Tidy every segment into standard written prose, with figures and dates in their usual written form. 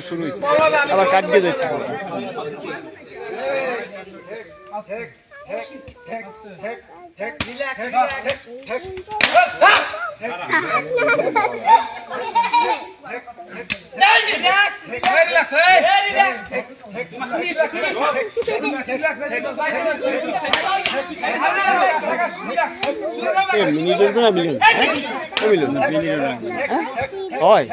শুরু হয়েছে আবার কাটবে যেতে মিনিটের না মিলিয়ন হয়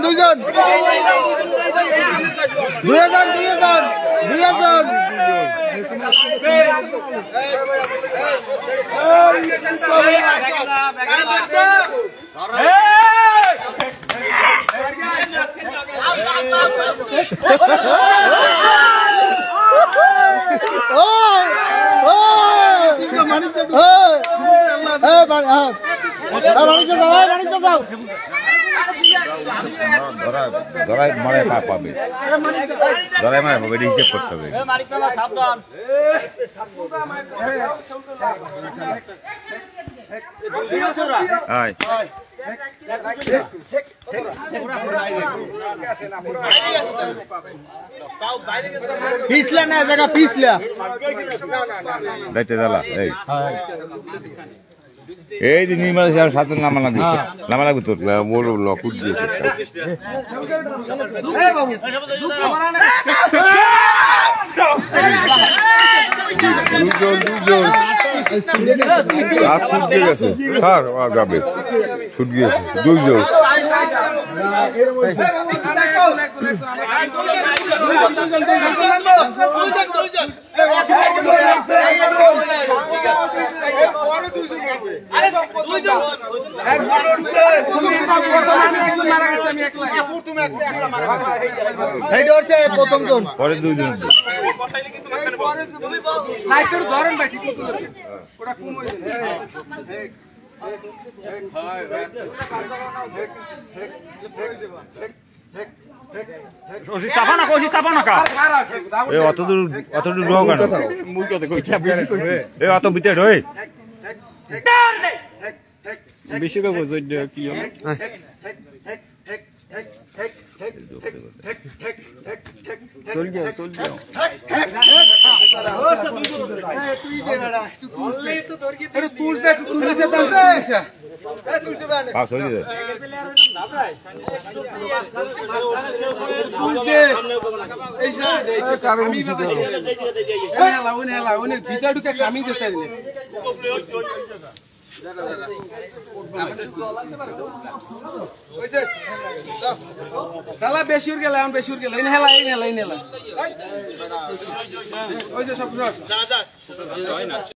দুইজন ধরায় মারে পাবে ধরায় মারে পাবে হিসেব করতে হবে পিছলা না জায়গা পিছলা এই যে নির্মাণ সাথে নামা লাগবে তোর মোর লকুট দিয়েছে দুজন ছুট গেছে স্যার যাবে ছুট গিয়েছে দুইজন প্রথম জন পরে দুইজন ধরেন ভাই ঠিক ওটা কম হয়ে অত ভিতরে বেশি কি ভিতরে ঢুকে কামি দিতে খেলা বেশি গেল এখন বেশি গেল হেলা হেলা হেলা ওই যে সব